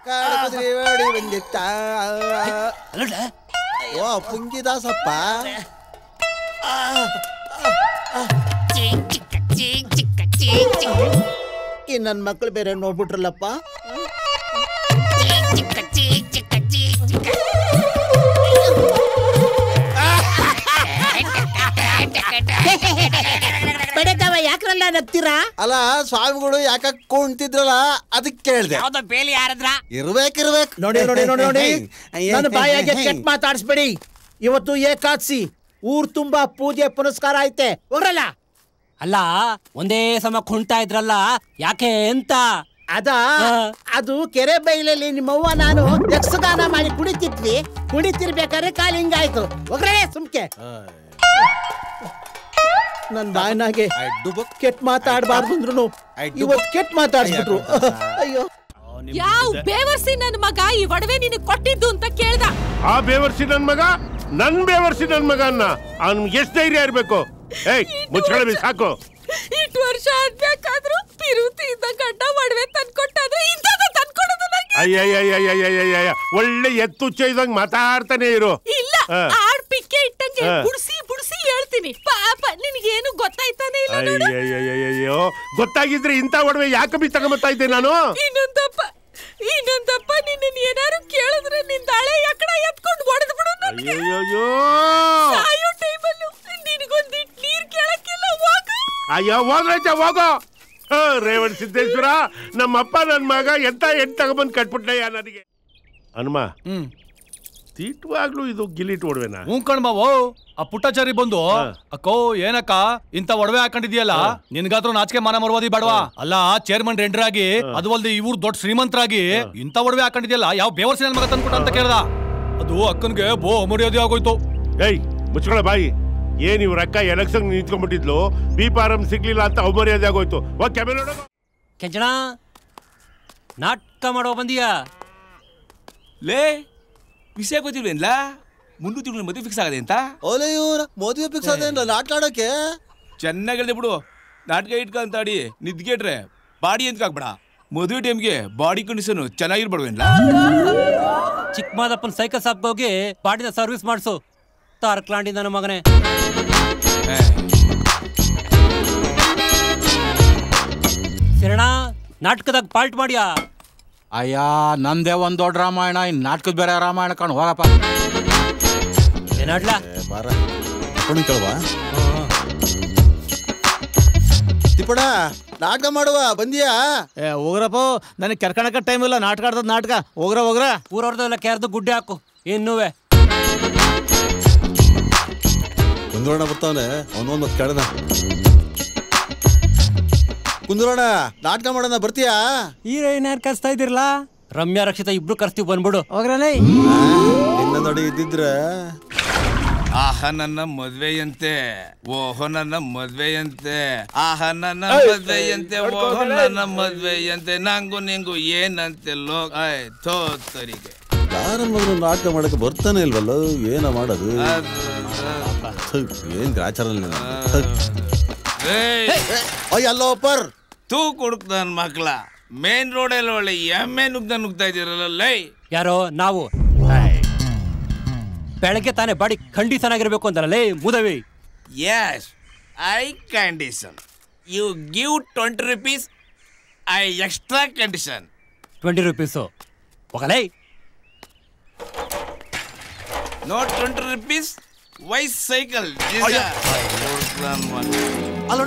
ಕಾಡುಕುದಿರಿ ಬಂದಿತ್ತ ಓ ಪುಂಗಿದಾಸಪ್ಪ ಈ ನನ್ನ ಮಕ್ಕಳು ಬೇರೆ ನೋಡ್ಬಿಟ್ರಲ್ಲಪ್ಪ. ಬೆಳೆದವ ಯಾಕ್ರಲ್ಲ ನಗ್ತೀರಾ? ಅಲ್ಲ ಸ್ವಾಮಿಗಳು ಯಾಕ ಕುಂತಿದ್ರಲ್ಲ ಅದಕ್ಕೆ ಕೇಳ್ದೆ. ಬೇಲಿ ಯಾರದ್ರ ಇರ್ಬೇಕಿರ್ಬೇಕು. ನೋಡಿ ನೋಡಿ ನೋಡಿ ನೋಡಿ ನನ್ನ ಬಾಯಾಗೆ ಕೆಟ್ಟ ಮಾತಾಡಿಸ್ಬೇಡಿ. ಇವತ್ತು ಏಕಾದಶಿ, ಊರ್ ತುಂಬಾ ಪೂಜೆ ಪುನಸ್ಕಾರ ಐತೆ, ಹೋಗ್ರಲ್ಲ. ಅಲ್ಲ ಒಂದೇ ಸಮ ಕುಂತಾ ಇದ್ರಲ್ಲ ಯಾಕೆ ಅಂತ? ಅದು ಕೆರೆ ಬೈಲಲ್ಲಿ ನಿಮ್ಮವ್ವ ನಾನು ಯಕ್ಷಗಾನ ಮಾಡಿ ಕುಡಿತಿರ್ಬೇಕಾದ್ರೆ ಕಾಲು ಹಿಂಗಾಯ್ತು. ಹೋಗ್ರೇ ಸುಮ್ಕೆ. ನನ್ ಬಾಯಿನಾಗೆ ಕೆಟ್ಟ ಮಾತಾಡ್ಬಾರ್ದು ಅಂದ್ರು ಇವತ್ತು ಕೆಟ್ಟ ಮಾತಾಡ್ಸ್ಬಿಟ್ರು. ಅಯ್ಯೋ, ಯಾವ ಬೇವರ್ಸಿ ನನ್ ಮಗ ಈ ಒಡವೆ ನಿನಗೆ ಕೊಟ್ಟಿದ್ದು ಅಂತ ಕೇಳ್ದ. ಆ ಬೇವರ್ಸಿ ನನ್ ಮಗ, ನನ್ ಬೇವರ್ಸಿ ನನ್ ಮಗ ಅನ್ನ ಅವ್ನಿಗೆ ಎಷ್ಟು ಧೈರ್ಯ ಇರ್ಬೇಕು? ಮುಚ್ಕೊಳ್ಳಿ ಸಾಕು. ಇಷ್ಟು ವರ್ಷ ಆದ್ಬೇಕಾದ್ರೂ ಪಿರುತಿ ಇದ್ದ ಗಂಡ ಒಡವೆ ತಂದ್ಕೊಟ್ಟಾದ್ರೆ ಇಂಥದ್ದು ತಂದ್ಕೊಡೋದು ನಂಗೆ. ಅಯ್ಯ ಒಳ್ಳೆ ಎತ್ತುಚ್ಚ ಇದ್ದಂಗ್ ಮಾತಾಡ್ತಾನೆ ಇರು. ಇಲ್ಲ, ಆಡ್ ಪಿಕ್ಕೆ ಇಟ್ಟಂಗೆ ಬುಡ್ಸಿ ಬುಡ್ಸಿ ಹೇಳ್ತೀನಿ. ಪಾಪ ನಿನಗೇನು ಗೊತ್ತಾಯ್ತಾನೆ ಇಲ್ಲ ನೋಡು. ಅಯ್ಯೋ ಗೊತ್ತಾಗಿದ್ರೆ ಇಂಥ ಒಡವೆ ಯಾಕೆ ಬಿ ತಗೊಂಬತ್ತಾ ಇದ್ದೆ ನಾನು. ಇನ್ನೊಂದಪ್ಪ ನಿನ್ನ ಏನಾರು ಕೇಳಿದ್ರೆ ನಿನ್ ತಾಳೆ ಎಕ್ಕಡ ಎತ್ಕೊಂಡು ಹೊಡೆದು ಬಿಡು. ಅಯ್ಯೋ ಸಾಯೋ ಟೈಮಲ್ಲೂ ನಿನಗೊಂದಿಟ್ಟು ನೀರ್ ಕೇಳಕ್ಕಿಲ್ಲ. ಅಯ್ಯೋ ಹೋಗೋ. ರೇವಣ ಸಿದ್ದೇಶ್ವರ, ನಮ್ಮಪ್ಪ ನನ್ ಮಗ ಎಂತ ಹೆಣ್ಣು ತಗೊಂಬಂದ್ ಕಟ್ಬಿಟ್ನಯ್ಯ ನನಗೆ. ಹನುಮ, ತೀಟವಾಗ್ಲೂ ಇದು ಗಿಲಿಟ್ ಒಡವೆನಾ? ಕಣ್ಮಾವೋ. ಆ ಪುಟ್ಟಚಾರಿ ಬಂದು ಅಕ್ಕೋ ಏನಕ್ಕ ಇಂತ ಒಡವೆ ಹಾಕೊಂಡಿದ್ಯಲ್ಲ, ನಿನ್ಗಾದ್ರೂ ನಾಚಿಕೆ ಮಾನ ಮರ್ವಾದಿ ಬೇಡವಾ? ಅಲ್ಲ ಚೇರ್ಮನ್ ರೆಂಡರಾಗಿ ಅದು ಅಲ್ದೆ ಇವ್ರು ದೊಡ್ಡ ಶ್ರೀಮಂತರಾಗಿ ಇಂತ ಒಡವೆ ಹಾಕೊಂಡಿದ್ಯಲ್ಲ, ಯಾವ ಬೇವರ್ಸಿ ನನ್ ಮಗ ತಂದ್ಕೊಟ್ಟ ಅಂತ ಕೇಳ್ದ. ಅದು ಅಕ್ಕನ್ಗೆ ಬೋ ಅಮರ್ಯಾದೆ ಆಗೋಯ್ತು. ಏಯ್ ಮುಚ್ಕೊಳ ಬಾಯಿ. ಏನ್ ಇವ್ರ ಅಕ್ಕ ಎಲೆಕ್ಷನ್ ನಿಂತ್ಕೊಂಡ್ಬಿಟ್ಟಿದ್ಲು, ಬಿ ಫಾರಂ ಸಿಗ್ಲಿಲ್ಲ ಅಂತ ಅವಮರ್ಯಾದೆ ಆಗೋಯ್ತು. ಕೆಂಚಣ ನಾಟಕ ಮಾಡೋ ಬಂದಿಯಾ? ಲೇ ವಿಷಯ ಗೊತ್ತಿಲ್ವೇನ್ಲ? 300 ತಿಂಗಳು ಮದುವೆ ಫಿಕ್ಸ್ ಆಗದೆ ಅಂತ. ಓಲೆ ಇವ್ರ ಮದುವೆ ಫಿಕ್ಸ್ ಆದೇನ್ಲ ನಾಟಕ ಆಡೋಕೆ? ಚೆನ್ನಾಗಿ ಹೇಳ್ದೆ ಬಿಡು. ನಾಟಕ ಇಟ್ಕೊಂತಾಡಿ ನಿದ್ಗೆಟ್ರೆ ಬಾಡಿ ಅಂತ ಆಗ್ಬೇಡ. ಮದುವೆ ಟೈಮ್ಗೆ ಬಾಡಿ ಕಂಡೀಷನ್ ಚೆನ್ನಾಗಿರ್ಬಾರ್ವೇನ್ಲ? ಚಿಕ್ಕಮಾದಪ್ಪನ ಸೈಕಲ್ ಶಾಪ್ಗೆ ಹೋಗಿ ಬಾಡಿನ ಸರ್ವಿಸ್ ಮಾಡಿಸು. ತಾರ್ಕ್ಲಾಂಡಿ ನನ್ನ ಮಗನೇ. ಶರಣ ನಾಟಕದಾಗ ಪಾಲ್ಟ್ ಮಾಡ್ಯಾ? ಅಯ್ಯ ನಂದೇ ಒಂದ್ ದೊಡ್ಡ ರಾಮಾಯಣ, ಇನ್ ನಾಟಕದ ಬೇರೆ ರಾಮಾಯಣ ಕಾಣ್ ಹೋಗಪ್ಪ. ಏನಾಡ್ಲಾ ಬಾರ ಕೇಳುವ ತಿಪ್ಪಣ ನಾಟಕ ಮಾಡುವ ಬಂದಿಯಾ? ಹೋಗ್ರಪ್ಪ, ನನಗೆ ಕೆರ್ಕಣಕ ಟೈಮ್ ಇಲ್ಲ. ನಾಟಕ ಆಡ್ತದ ನಾಟಕ. ಹೋಗ್ರ ಊರವ್ರದೆಲ್ಲ ಕೆರ್ದು ಗುಡ್ಡೆ ಹಾಕು. ಇನ್ನುವೆ ಕುಂದ್ರೋಣ ಬರ್ತಾವನೆ ಅವನೊಂದ್ ಮತ್ ಕೇಳದ. ಕುಂದ್ರೋಣ ನಾಟಕ ಮಾಡೋಣ, ಬರ್ತೀಯಾ? ಹೀರೋಯಿನ್ ಯಾರು ಕರ್ಸ್ತಾ ಇದಿರಲ್ಲ? ರಮ್ಯಾ ರಕ್ಷಿತ ಇಬ್ರು ಕರ್ಸ್ತೀವಿ, ಬಂದ್ಬಿಡು. ಹೋಗ್ರಲ್ಲ. ಇನ್ನ ನೋಡಿ ಇದ್ದಿದ್ರೆ ಆಹ ನನ್ನ ಮದ್ವೆಯಂತೆ, ಓಹೋ ನನ್ನ ಮದ್ವೆಯಂತೆ, ಆಹ ನನ್ನ ಮದ್ವೆಯಂತೆ, ಓಹೋ ನನ್ನ ಮದ್ವೆಯಂತೆ, ನಂಗು ನಿಂಗು ಏನಂತೆ ಲೋಕ. ತೋರಿಗೆ ಯಾರನ್ನ ನಾಟಕ ಮಾಡಕ್ಕೆ ಬರ್ತಾನೆ ಇಲ್ವಲ್ಲ, ಏನ ಮಾಡೋದು? ಏನ್ ಗ್ರಾಚಾರ ಅಲ್ಲೋಪರ್ ತೂ ಕುಡುಕ್ ನನ್ ಮಕ್ಳ. ಮೇನ್ ರೋಡಲ್ಲಿ ಒಳ್ಳೆ ಎಮ್ಮೆ ನುಗ್ತಾ ಇದೀರಲ್ಲ ಲೈ. ಯಾರೋ ನಾವು ಬೆಳಗ್ಗೆ ತಾನೇ ಬಾಡಿ ಕಂಡೀಷನ್ ಆಗಿರ್ಬೇಕು ಅಂತಲ್ಲ ಮುದವಿ. Yes, I condition. You give 20 rupees, I extra condition. 20 rupees ಹೋಗಲೇ. Not 20 rupees. Why cycle? ಅಲ್ಲ